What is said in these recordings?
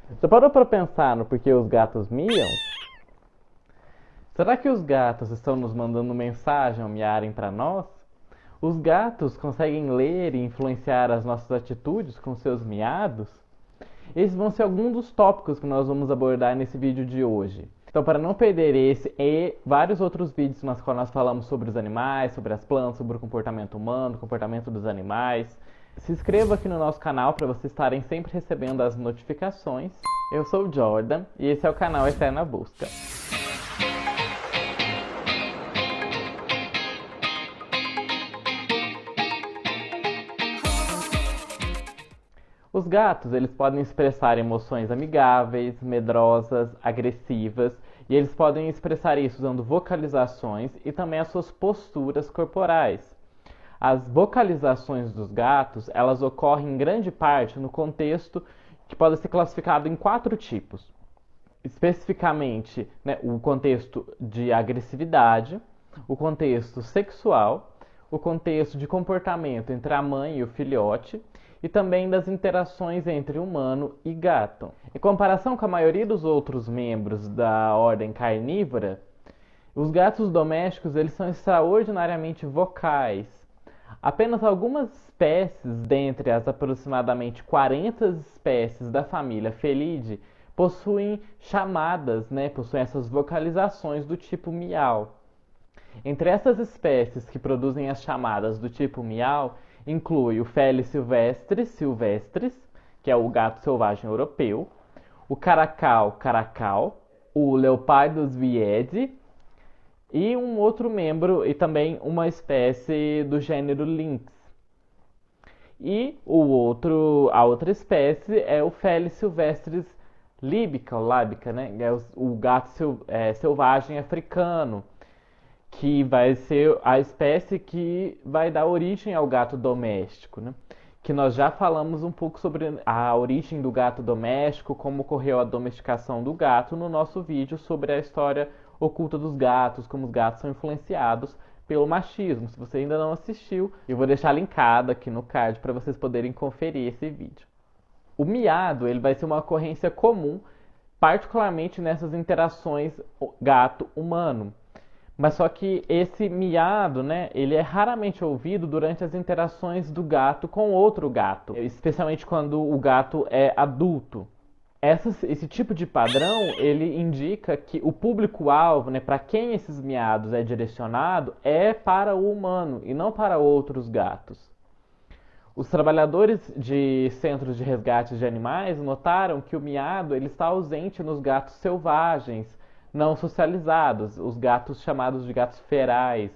Você parou para pensar no porquê os gatos miam? Será que os gatos estão nos mandando mensagem ao miarem para nós? Os gatos conseguem ler e influenciar as nossas atitudes com seus miados? Esses vão ser alguns dos tópicos que nós vamos abordar nesse vídeo de hoje. Então, para não perder esse e vários outros vídeos nos quais nós falamos sobre os animais, sobre as plantas, sobre o comportamento humano, o comportamento dos animais, se inscreva aqui no nosso canal para vocês estarem sempre recebendo as notificações. Eu sou o Jordan e esse é o canal Eterna Busca. Os gatos, eles podem expressar emoções amigáveis, medrosas, agressivas, e eles podem expressar isso usando vocalizações e também as suas posturas corporais. As vocalizações dos gatos, elas ocorrem em grande parte no contexto que pode ser classificado em 4 tipos. Especificamente, o contexto de agressividade, o contexto sexual, o contexto de comportamento entre a mãe e o filhote, e também das interações entre humano e gato. Em comparação com a maioria dos outros membros da ordem carnívora, os gatos domésticos eles são extraordinariamente vocais. Apenas algumas espécies, dentre as aproximadamente 40 espécies da família Felidae, possuem chamadas, possuem essas vocalizações do tipo miau. Entre essas espécies que produzem as chamadas do tipo miau, inclui o Felis silvestris, que é o gato selvagem europeu, o caracal, o Leopardus viedi e um outro membro e também uma espécie do gênero Lynx. E a outra espécie é o Felis silvestris líbica, é o gato selvagem africano, que vai ser a espécie que vai dar origem ao gato doméstico, Que nós já falamos um pouco sobre a origem do gato doméstico, como ocorreu a domesticação do gato no nosso vídeo sobre a história oculta dos gatos, como os gatos são influenciados pelo machismo. Se você ainda não assistiu, eu vou deixar linkado aqui no card para vocês poderem conferir esse vídeo. O miado ele vai ser uma ocorrência comum, particularmente nessas interações gato-humano. Mas só que esse miado, ele é raramente ouvido durante as interações do gato com outro gato, especialmente quando o gato é adulto. Esse tipo de padrão, ele indica que o público-alvo, para quem esses miados é direcionado, é para o humano e não para outros gatos. Os trabalhadores de centros de resgate de animais notaram que o miado ele está ausente nos gatos selvagens, não socializados, os gatos chamados de gatos ferais,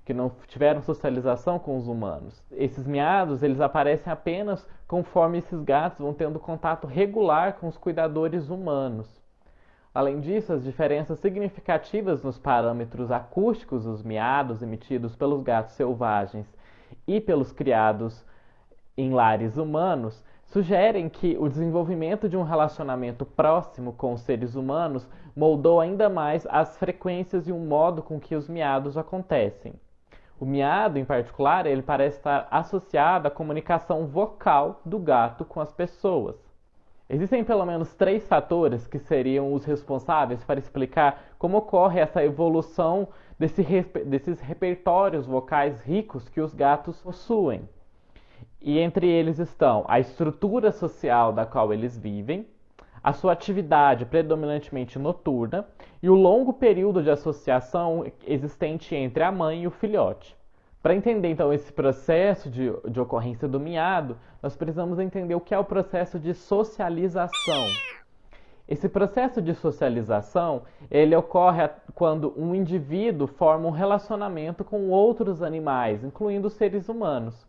que não tiveram socialização com os humanos. Esses miados, eles aparecem apenas conforme esses gatos vão tendo contato regular com os cuidadores humanos. Além disso, as diferenças significativas nos parâmetros acústicos dos miados emitidos pelos gatos selvagens e pelos criados em lares humanos sugerem que o desenvolvimento de um relacionamento próximo com os seres humanos moldou ainda mais as frequências e o modo com que os miados acontecem. O miado, em particular, ele parece estar associado à comunicação vocal do gato com as pessoas. Existem pelo menos 3 fatores que seriam os responsáveis para explicar como ocorre essa evolução desses repertórios vocais ricos que os gatos possuem. E entre eles estão a estrutura social da qual eles vivem, a sua atividade predominantemente noturna e o longo período de associação existente entre a mãe e o filhote. Para entender então esse processo de ocorrência do miado, nós precisamos entender o que é o processo de socialização. Esse processo de socialização, ele ocorre quando um indivíduo forma um relacionamento com outros animais, incluindo os seres humanos.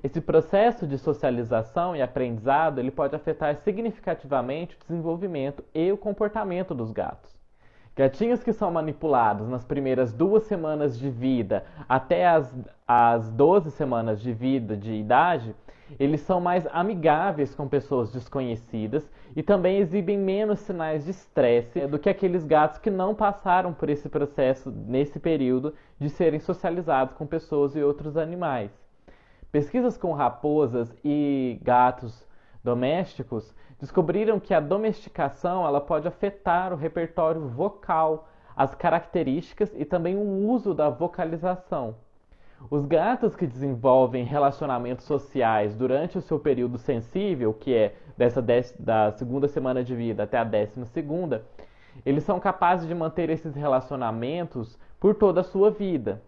Esse processo de socialização e aprendizado ele pode afetar significativamente o desenvolvimento e o comportamento dos gatos. Gatinhos que são manipulados nas primeiras 2 semanas de vida até as 12 semanas de vida de idade, eles são mais amigáveis com pessoas desconhecidas e também exibem menos sinais de estresse do que aqueles gatos que não passaram por esse processo nesse período de serem socializados com pessoas e outros animais. Pesquisas com raposas e gatos domésticos descobriram que a domesticação ela pode afetar o repertório vocal, as características e também o uso da vocalização. Os gatos que desenvolvem relacionamentos sociais durante o seu período sensível, que é da segunda semana de vida até a 12ª, eles são capazes de manter esses relacionamentos por toda a sua vida.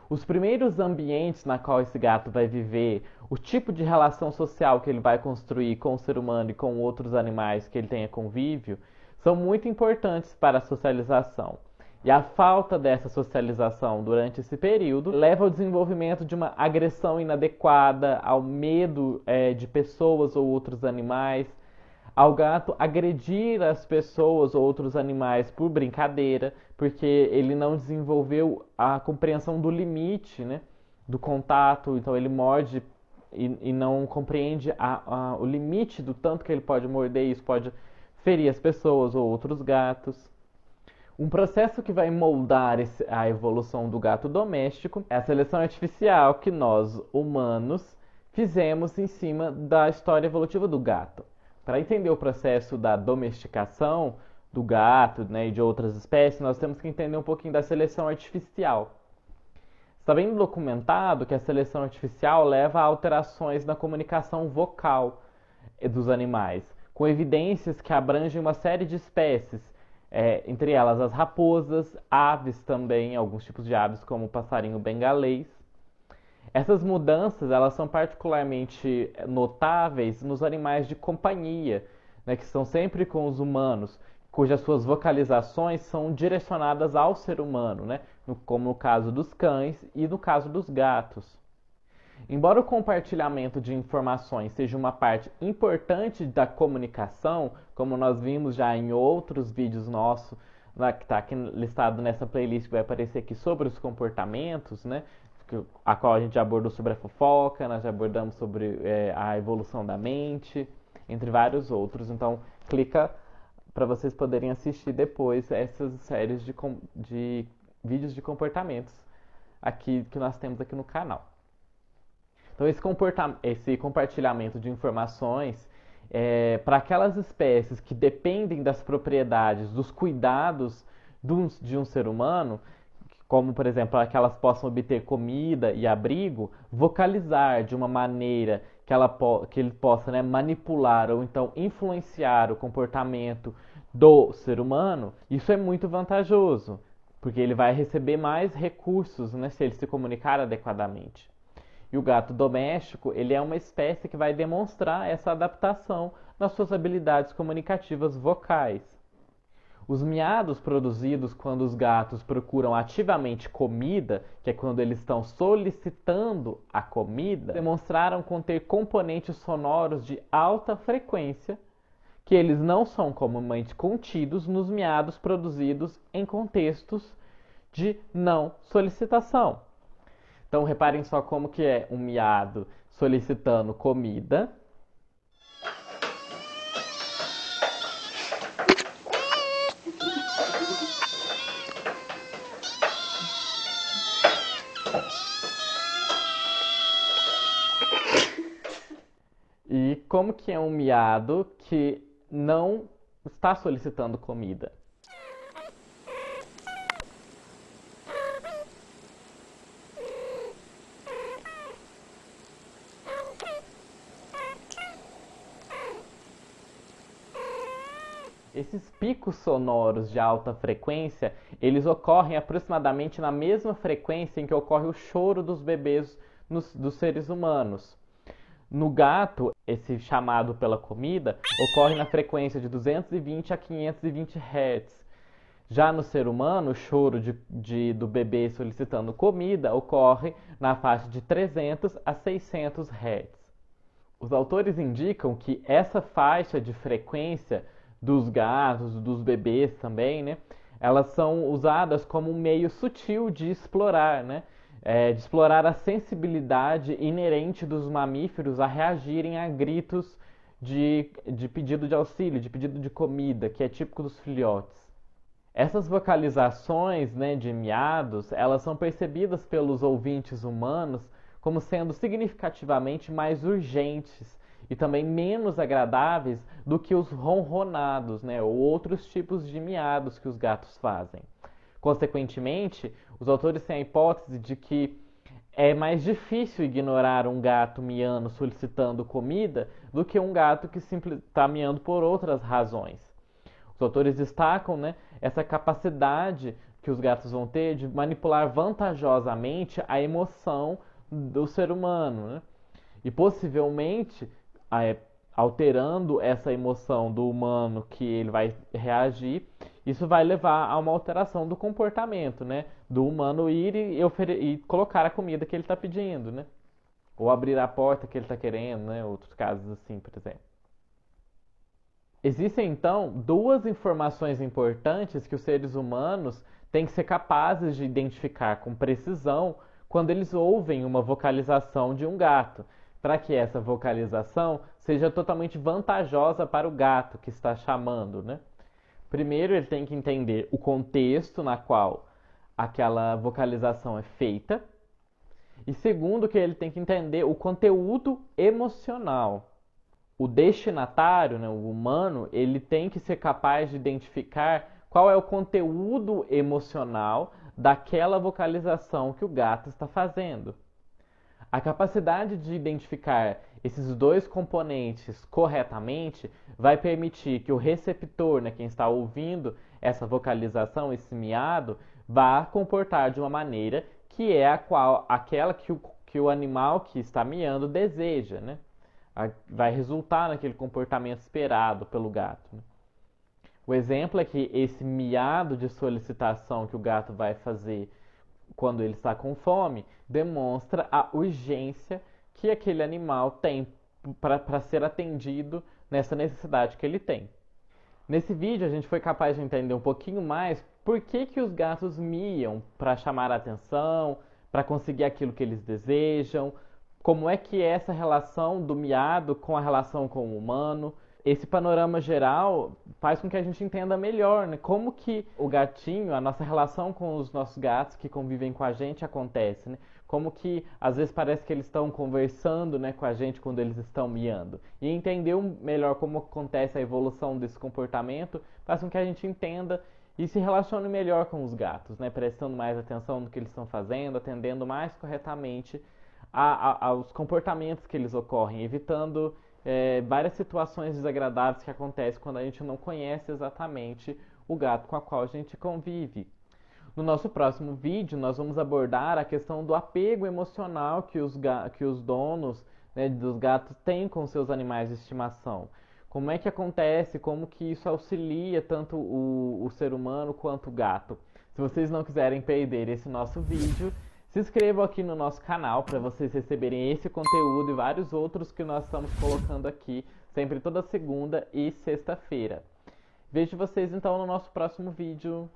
Os primeiros ambientes na qual esse gato vai viver, o tipo de relação social que ele vai construir com o ser humano e com outros animais que ele tenha convívio, são muito importantes para a socialização. E a falta dessa socialização durante esse período leva ao desenvolvimento de uma agressão inadequada, ao medo de pessoas ou outros animais, ao gato agredir as pessoas ou outros animais por brincadeira, porque ele não desenvolveu a compreensão do limite, né, do contato, então ele morde e não compreende o limite do tanto que ele pode morder, e isso pode ferir as pessoas ou outros gatos. Um processo que vai moldar a evolução do gato doméstico é a seleção artificial que nós, humanos, fizemos em cima da história evolutiva do gato. Para entender o processo da domesticação do gato, né, e de outras espécies, nós temos que entender um pouquinho da seleção artificial. Está bem documentado que a seleção artificial leva a alterações na comunicação vocal dos animais, com evidências que abrangem uma série de espécies, entre elas as raposas, aves também, alguns tipos de aves como o passarinho bengalês. Essas mudanças elas são particularmente notáveis nos animais de companhia, né, que estão sempre com os humanos, cujas suas vocalizações são direcionadas ao ser humano, né, como no caso dos cães e no caso dos gatos. Embora o compartilhamento de informações seja uma parte importante da comunicação, como nós vimos já em outros vídeos nossos, que está aqui listado nessa playlist que vai aparecer aqui sobre os comportamentos, né, a qual a gente já abordou sobre a fofoca, nós já abordamos sobre a evolução da mente, entre vários outros. Então, clica para vocês poderem assistir depois essas séries de vídeos de comportamentos aqui que nós temos aqui no canal. Então, esse compartilhamento de informações para aquelas espécies que dependem das propriedades, dos cuidados de um ser humano, como, por exemplo, para que elas possam obter comida e abrigo, vocalizar de uma maneira que ele possa, né, manipular ou então influenciar o comportamento do ser humano, isso é muito vantajoso, porque ele vai receber mais recursos, né, se ele se comunicar adequadamente. E o gato doméstico, ele é uma espécie que vai demonstrar essa adaptação nas suas habilidades comunicativas vocais. Os miados produzidos quando os gatos procuram ativamente comida, que é quando eles estão solicitando a comida, demonstraram conter componentes sonoros de alta frequência, que eles não são comumente contidos nos miados produzidos em contextos de não solicitação. Então, reparem só como que é um miado solicitando comida. E como que é um miado que não está solicitando comida. Esses picos sonoros de alta frequência, eles ocorrem aproximadamente na mesma frequência em que ocorre o choro dos bebês dos seres humanos. No gato, esse chamado pela comida ocorre na frequência de 220 a 520 Hz. Já no ser humano, o choro do bebê solicitando comida ocorre na faixa de 300 a 600 Hz. Os autores indicam que essa faixa de frequência dos gatos, dos bebês também, né, elas são usadas como um meio sutil de explorar, né, de explorar a sensibilidade inerente dos mamíferos a reagirem a gritos de pedido de auxílio, de pedido de comida, que é típico dos filhotes. Essas vocalizações, né, de miados, elas são percebidas pelos ouvintes humanos como sendo significativamente mais urgentes e também menos agradáveis do que os ronronados, né, ou outros tipos de miados que os gatos fazem. Consequentemente, os autores têm a hipótese de que é mais difícil ignorar um gato miando solicitando comida do que um gato que simplesmente está miando por outras razões. Os autores destacam, né, essa capacidade que os gatos vão ter de manipular vantajosamente a emoção do ser humano, né? E possivelmente alterando essa emoção do humano que ele vai reagir, isso vai levar a uma alteração do comportamento, né? Do humano ir e colocar a comida que ele está pedindo, né? Ou abrir a porta que ele está querendo, né? Outros casos assim, por exemplo. Existem então duas informações importantes que os seres humanos têm que ser capazes de identificar com precisão quando eles ouvem uma vocalização de um gato, para que essa vocalização seja totalmente vantajosa para o gato que está chamando, né? Primeiro, ele tem que entender o contexto na qual aquela vocalização é feita. E segundo, que ele tem que entender o conteúdo emocional. O destinatário, né, o humano, ele tem que ser capaz de identificar qual é o conteúdo emocional daquela vocalização que o gato está fazendo. A capacidade de identificar esses dois componentes corretamente vai permitir que o receptor, né, quem está ouvindo essa vocalização, esse miado, vá comportar de uma maneira que é aquela que o animal que está miando deseja, né? Vai resultar naquele comportamento esperado pelo gato, né? O exemplo é que esse miado de solicitação que o gato vai fazer quando ele está com fome, demonstra a urgência que aquele animal tem para ser atendido nessa necessidade que ele tem. Nesse vídeo a gente foi capaz de entender um pouquinho mais por que os gatos miam para chamar a atenção, para conseguir aquilo que eles desejam, como é que é essa relação do miado com a relação com o humano. Esse panorama geral faz com que a gente entenda melhor, né, como que o gatinho, a nossa relação com os nossos gatos que convivem com a gente acontece, né? Como que às vezes parece que eles estão conversando, né, com a gente quando eles estão miando. E entender melhor como acontece a evolução desse comportamento faz com que a gente entenda e se relacione melhor com os gatos, né, prestando mais atenção no que eles estão fazendo, atendendo mais corretamente aos comportamentos que eles ocorrem, evitando várias situações desagradáveis que acontecem quando a gente não conhece exatamente o gato com o qual a gente convive. No nosso próximo vídeo, nós vamos abordar a questão do apego emocional que os donos, né, dos gatos têm com seus animais de estimação. Como é que acontece, como que isso auxilia tanto o ser humano quanto o gato. Se vocês não quiserem perder esse nosso vídeo, se inscrevam aqui no nosso canal para vocês receberem esse conteúdo e vários outros que nós estamos colocando aqui, sempre toda segunda e sexta-feira. Vejo vocês então no nosso próximo vídeo.